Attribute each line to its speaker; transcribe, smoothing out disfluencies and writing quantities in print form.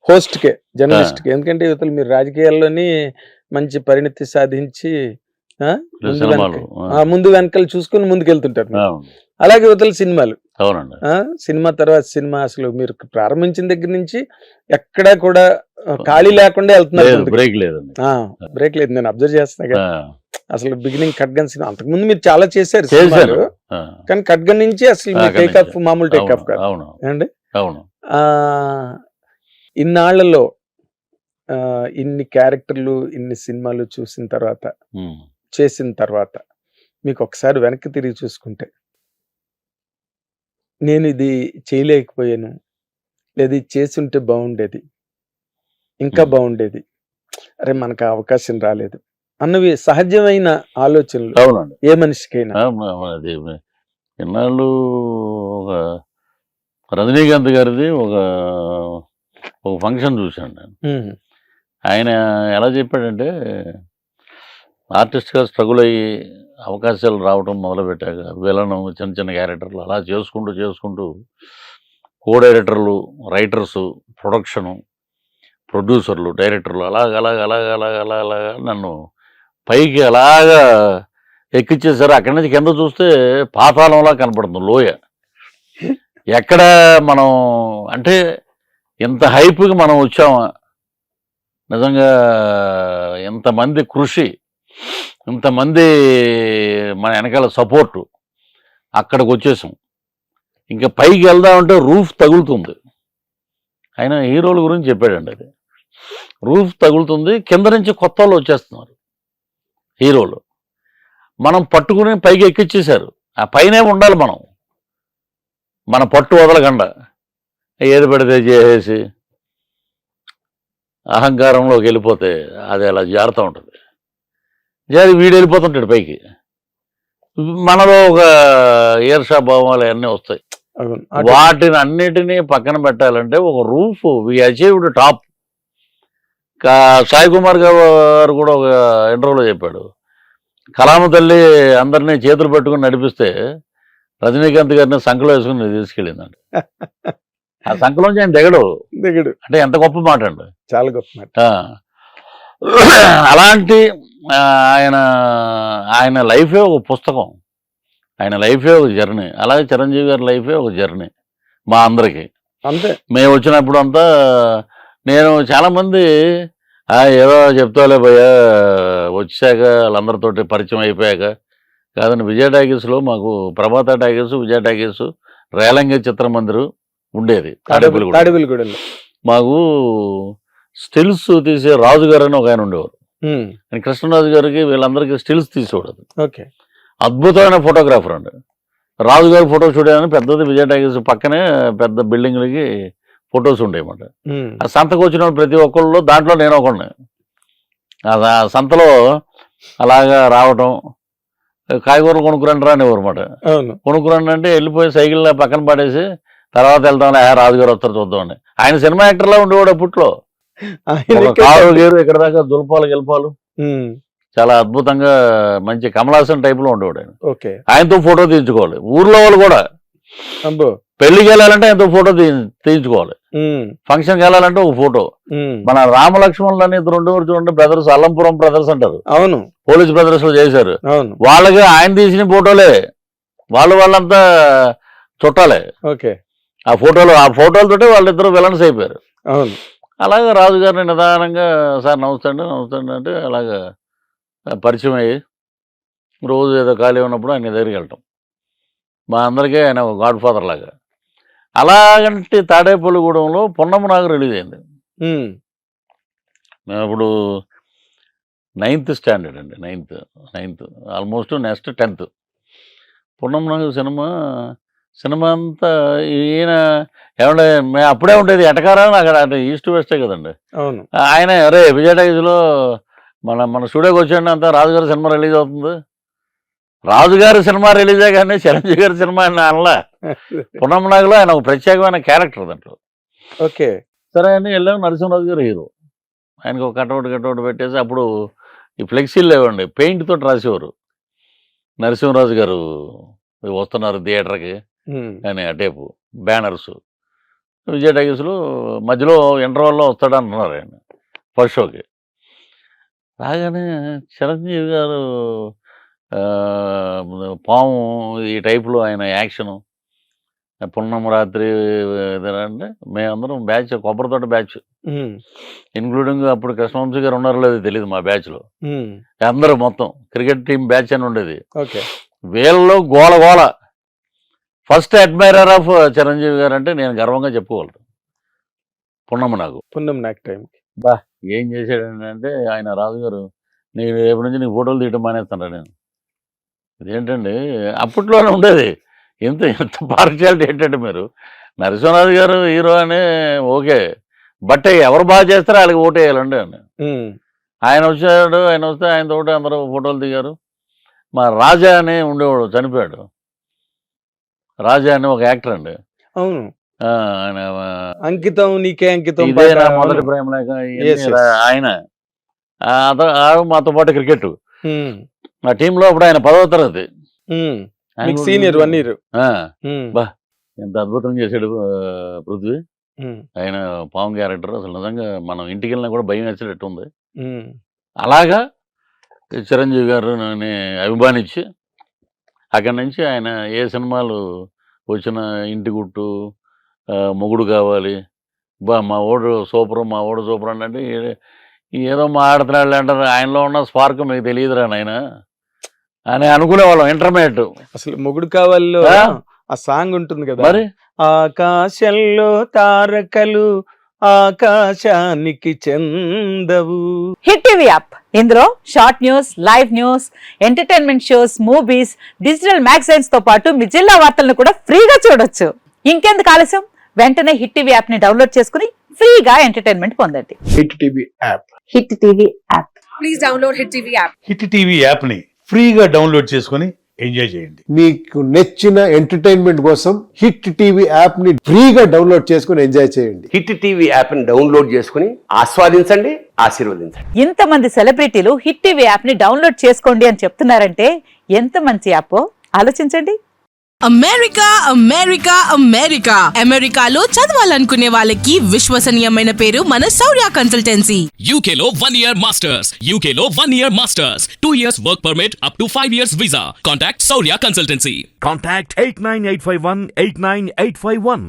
Speaker 1: హోస్ట్‌కే, జర్నలిస్ట్‌కే. ఎందుకంటే ఇవతల మీరు రాజకీయాల్లోని మంచి పరిణతి సాధించి ఆ! ముందు
Speaker 2: సినిమాలు.
Speaker 1: వెనక ముందు వెనకాల చూసుకొని ముందుకెళ్తుంటారు మీరు.
Speaker 2: అవును.
Speaker 1: అలాగే ఇవతల సినిమాలు.
Speaker 2: అవునండి.
Speaker 1: సినిమా తర్వాత సినిమా అసలు మీరు ప్రారంభించిన దగ్గర నుంచి ఎక్కడా కూడా ఖాళీ లేకుండా వెళ్తున్నారు
Speaker 2: లేదు,
Speaker 1: ముందుకి.
Speaker 2: బ్రేక్ లేదండి.
Speaker 1: బ్రేక్ లేదు. నేను అబ్జర్వ్ చేస్తున్నా
Speaker 2: ఆ!
Speaker 1: కదా! అసలు బిగినింగ్ ఖడ్గన్ సినిమా అంతకుముందు మీరు చాలా చేశారు
Speaker 2: చేశాను.
Speaker 1: సినిమాలు.
Speaker 2: ఆ!
Speaker 1: కానీ ఖడ్గన్ నుంచి అసలు మీ
Speaker 2: అక్కడి
Speaker 1: టేక్ ఆఫ్
Speaker 2: నుంచి.
Speaker 1: మామూలు టేక్ ఆఫ్
Speaker 2: అవును.
Speaker 1: కాదు.
Speaker 2: అవును.
Speaker 1: ఏమండి?
Speaker 2: అవును.
Speaker 1: ఆహ్, ఇన్నాళ్లలో ఇన్ని క్యారెక్టర్‌లు, ఇన్ని సినిమాలు చూసిన తర్వాత,
Speaker 2: హ్మ్.
Speaker 1: చేసిన తర్వాత మీకు ఒకసారి వెనక్కి తిరిగి చూసుకుంటే, నేను ఇది చేయలేకపోయాను. లేదా ఇది చేసుంటే బావుండేది. ఇంకా
Speaker 2: హ్మ్.
Speaker 1: బావుండేది. అరే! మనకు ఆ అవకాశం రాలేదు. అన్నవి సహజమైన ఆలోచనలు
Speaker 2: అవునండి.
Speaker 1: ఏ మనిషికైనా.
Speaker 2: అది ఇన్నాళ్ళు ఒక రజనీకాంత్ గారిది ఒక ఫంక్షన్ చూశాను నేను.
Speaker 1: హ్మ్.
Speaker 2: ఆయన ఎలా చెప్పాడంటే, ఆర్టిస్ట్‌గా స్ట్రగుల్ అయ్యి అవకాశాలు రావటం మొదలుపెట్టాక విలను చిన్న చిన్న క్యారెక్టర్లు అలా చేసుకుంటూ కో డైరెక్టర్లు, రైటర్సు, ప్రొడక్షను, ప్రొడ్యూసర్లు, డైరెక్టర్లు అలాగా నన్ను పైకి అలాగా ఎక్కిచ్చేసారు. అక్కడి నుంచి కింద చూస్తే పాతాళంలా కనపడుతుంది లోయ. ఎక్కడ మనం అంటే ఇంత హైప్‌కి మనం వచ్చామా? నిజంగా ఇంతమంది కృషి, ఇంతమంది మన వెనకాల సపోర్టు, అక్కడికొచ్చేసాం. ఇంకా పైకి వెళ్దామంటే రూఫ్ తగులుతుంది. ఆయన హీరోల గురించి చెప్పాడండి అది. రూఫ్ తగులుతుంది, కింద నుంచి కొత్తోళ్ళు వచ్చేస్తున్నారు హీరోలు. మనం పట్టుకుని పైకి ఎక్కిచ్చేశారు. ఆ పైనే ఉండాలి మనం. మన పట్టు వదలకుండా ఏది పడితే చేసేసి అహంకారంలోకి వెళ్ళిపోతే అది అలా జారుతూ ఉంటుంది. జారి వీడు వెళ్ళిపోతుంటాడు పైకి. మనలో ఒక ఈర్షా భావాలు అన్నీ వస్తాయి.
Speaker 1: అవును.
Speaker 2: వాటిని అన్నిటినీ పక్కన పెట్టాలంటే ఒక roof we achieved top. Sai Kumar గారు కూడా ఒక ఇంటర్వ్యూలో చెప్పాడు, కలామ తల్లి అందరినీ చేతులు పెట్టుకుని నడిపిస్తే రజనీకాంత్ గారిని సంకలో వేసుకుని తీసుకెళ్ళిందండి. ఆ సంకలోంచి ఆయన దిగడు. అంటే ఎంత గొప్ప మాట అండి.
Speaker 1: చాలా గొప్ప మాట.
Speaker 2: అలాంటి ఆయన లైఫే ఒక పుస్తకం, ఆయన లైఫే ఒక జర్నీ. అలాగే చిరంజీవి గారి లైఫే ఒక జర్నీ మా అందరికీ.
Speaker 1: అంతే.
Speaker 2: మేము వచ్చినప్పుడు అంతా నేను చాలామంది ఏదో చెప్తాలే భయ్యా వచ్చాక వాళ్ళందరితోటి పరిచయం అయిపోయాక కాదండి. విజయ టాకీస్లో మాకు ప్రభాత టాకీస్, విజయ టాకీస్, రేలంగి చిత్రమందిరం ఉండేది
Speaker 1: తాడేపల్లిగూడెంలో.
Speaker 2: మాకు స్టిల్స్ తీసే రాజు గారు అని ఒక ఆయన ఉండేవారు. కృష్ణరాజు గారికి వీళ్ళందరికీ స్టిల్స్ తీసేవాడు.
Speaker 1: ఓకే.
Speaker 2: అద్భుతమైన ఫోటోగ్రాఫర్ అండి. రాజుగారి ఫోటో స్టూడియో అని పెద్దది విజయ టాకీస్ పక్కనే పెద్ద బిల్డింగ్లకి ఫొటోస్ ఉండేయమాట. ఆ సంతకు వచ్చిన ప్రతి ఒక్కళ్ళు దాంట్లో నేను ఒకడిని. ఆ సంతలో అలాగా రావటం, కాయగూరలు కొనుక్కురండి రా అనేవారు అనమాట. కొనుక్కురండి అంటే వెళ్ళిపోయి సైకిల్ పక్కన పడేసి తర్వాత వెళ్తామని రాజుగారు వస్తారు చూద్దామని. ఆయన సినిమా యాక్టర్లా ఉండేవాడు అప్పట్లో. కారు గేరు ఇక్కడ దాకా దుల్పాలు గెలపాలు చాలా అద్భుతంగా మంచి కమలాసన్ టైప్ లో ఉండేవాడు ఆయన. ఆయనతో ఫోటో తీయించుకోవాలి. ఊర్లో వాళ్ళు కూడా పెళ్లికి వెళ్ళాలంటే ఆయనతో ఫోటో తీయించుకోవాలి. ఫంక్షన్కి వెళ్ళాలంటే ఒక ఫోటో. మన రామలక్ష్మణులు అని ఇద్దరు ఉండేవారు చూడండి, బ్రదర్స్, అల్లంపురం బ్రదర్స్ అంటారు.
Speaker 1: అవును,
Speaker 2: పోలీస్ బ్రదర్స్ లో చేశారు. వాళ్ళకి ఆయన తీసిన ఫోటోలే, వాళ్ళంతా చుట్టాలే. ఆ ఫోటోలతోటే వాళ్ళిద్దరు విలన్స్ అయిపోయారు. అలాగే రాజుగారిని నిదానంగా సార్ నమస్తే అండి అంటే అలాగా పరిచయం అయ్యి రోజు ఏదో ఖాళీ ఉన్నప్పుడు ఆయన దగ్గరికి వెళ్ళటం. మా అందరికీ ఆయన ఒక గాడ్ ఫాదర్ లాగా. అలాగంటే తాడేపల్లిగూడెంలో పున్నమ్మ నాగు రిలీజ్ అయింది. మేము ఇప్పుడు 9th స్టాండర్డ్ అండి. 9th almost next 10th. Punnami Naagu సినిమా అంతా ఈయన ఏమంటే మేము అప్పుడే ఉండేది ఎటకారా అక్కడ, అంటే ఈస్ట్ వెస్టే కదండి. ఆయన అరే విజయ టాకీస్లో మన స్టూడియోకి వచ్చాడు అంతా రాజుగారి సినిమా రిలీజ్ అవుతుంది. రాజుగారి సినిమా రిలీజే కానీ చిరంజీవి గారి సినిమా అనలా. పున్నమ్మ నాగులో ఆయన ఒక ప్రత్యేకమైన క్యారెక్టర్ దాంట్లో. సరే అని వెళ్ళాము. నరసింహరాజు గారు హీరో. ఆయనకు ఒక కటౌట్ పెట్టేసి అప్పుడు ఈ ఫ్లెక్సీలు లేవండి, పెయింట్ తోటి రాసేవారు. నరసింహరాజు గారు వస్తున్నారు థియేటర్కి అని ఆ టేపు బ్యానర్స్. విజయ్ టైగర్స్లో మధ్యలో ఇంటర్వెల్లో వస్తాడు అంటున్నారు ఆయన ఫస్ట్ షోకి. రాగానే చిరంజీవి గారు పాము ఈ టైప్లో ఆయన యాక్షను, పున్నమ రాత్రి అంటే మేమందరం బ్యాచ్, కొబ్బరితోట బ్యాచ్, ఇన్క్లూడింగ్ అప్పుడు కృష్ణవంశీ గారు ఉన్నారో లేదో తెలియదు మా బ్యాచ్లో. అందరూ మొత్తం క్రికెట్ టీం బ్యాచ్ అని ఉండేది. వీళ్ళలో గోల గోల. ఫస్ట్ అడ్మైరర్ ఆఫ్ చిరంజీవి గారు అంటే నేను గర్వంగా చెప్పుకోగలను. పున్నమ నాకు టైం బా ఏం చేశాడంటే ఆయన రాజు గారు, నేను రేపు నుంచి నీకు ఫోటోలు తీయటం మానేస్తాను నేను. ఇదేంటండి అప్పట్లోనే ఉండేది. ఎంత పార్షియాలిటీ ఏంటంటే, మీరు నరసింహరాజు గారు హీరో అని ఓకే, బట్ ఎవరు బాగా చేస్తారో వాళ్ళకి ఓటు వేయాలండి అని. ఆయన వచ్చాడు, ఆయన వస్తే ఆయన తోటి అందరూ ఫోటోలు దిగారు. మా రాజా అని ఉండేవాడు, చనిపోయాడు. రాజా అని ఒక యాక్టర్ అండి.
Speaker 1: అవును,
Speaker 2: ఆయన
Speaker 1: అంకితం నీకే అంకితం,
Speaker 2: మొదటి ప్రేమ లేక ఆయన మాతో పాటు క్రికెట్ ఆ టీంలో అప్పుడు ఆయన 10వ తరగతి
Speaker 1: సీనియర్ 1 year.
Speaker 2: బా ఎంత అద్భుతం చేశాడు పృథ్వీ. ఆయన పాము క్యారెక్టర్ అసలు నిజంగా మనం ఇంటికి వెళ్ళినా కూడా భయం వేసేటట్టు ఉంది. అలాగా చిరంజీవి గారు అభిమానించి అక్కడి నుంచి ఆయన ఏ సినిమాలు వచ్చిన ఇంటి గుట్టు, మొగుడు కావాలి, బా మా ఓడు సూపర్ అంటే ఏదో మాట్లాడుతున్నాడు అంటారు. ఆయనలో ఉన్న స్పార్క్ మీకు తెలియదురా నాయన అని అనుకునేవాళ్ళం ఇంటర్మీడియట్.
Speaker 1: అసలు మొగుడు కావాలో ఆ సాంగ్ ఉంటుంది కదా, మరి ఆకాశంలో తారకలు ఆకాశానికి చెందవు.
Speaker 3: హిట్ టీవీ యాప్, ఇందులో short news, live news, entertainment shows, movies, digital magazines తో పాటు మీ జిల్లా వార్తలను కూడా ఫ్రీగా చూడొచ్చు. ఇంకెందుకు ఆలస్యం, వెంటనే హిట్ టీవీ యాప్ ని డౌన్లోడ్ చేసుకుని ఫ్రీగా ఎంటర్టైన్మెంట్ పొందండి.
Speaker 1: Hit TV app.
Speaker 3: Hit TV app.
Speaker 4: Please download hit TV app.
Speaker 5: Hit TV app ని ఫ్రీగా డౌన్లోడ్ చేసుకొని ఎంజాయ్ చేయండి.
Speaker 6: మీకు నచ్చిన ఎంటర్టైన్మెంట్ కోసం హిట్ టీవీ యాప్ ని ఫ్రీగా డౌన్లోడ్ చేసుకొని ఎంజాయ్ చేయండి.
Speaker 7: హిట్ టీవీ యాప్ ని డౌన్లోడ్ చేసుకుని ఆస్వాదించండి, ఆశీర్వదించండి.
Speaker 3: ఇంతమంది సెలబ్రిటీలు హిట్ టీవీ యాప్ ని డౌన్లోడ్ చేసుకోండి అని చెప్తున్నారంటే ఎంత మంచి యాప్ ఆలోచించండి.
Speaker 4: అమెరికా అమెరికాలో చదవాలనుకునే వాళ్ళకి విశ్వసనీయమైన పేరు మన శౌర్య కన్సల్టెన్సీ.
Speaker 8: UK లో 1 year masters, 2 years work permit up to 5 years visa. Contact Saurya Consultancy.
Speaker 9: Contact 89851 89851.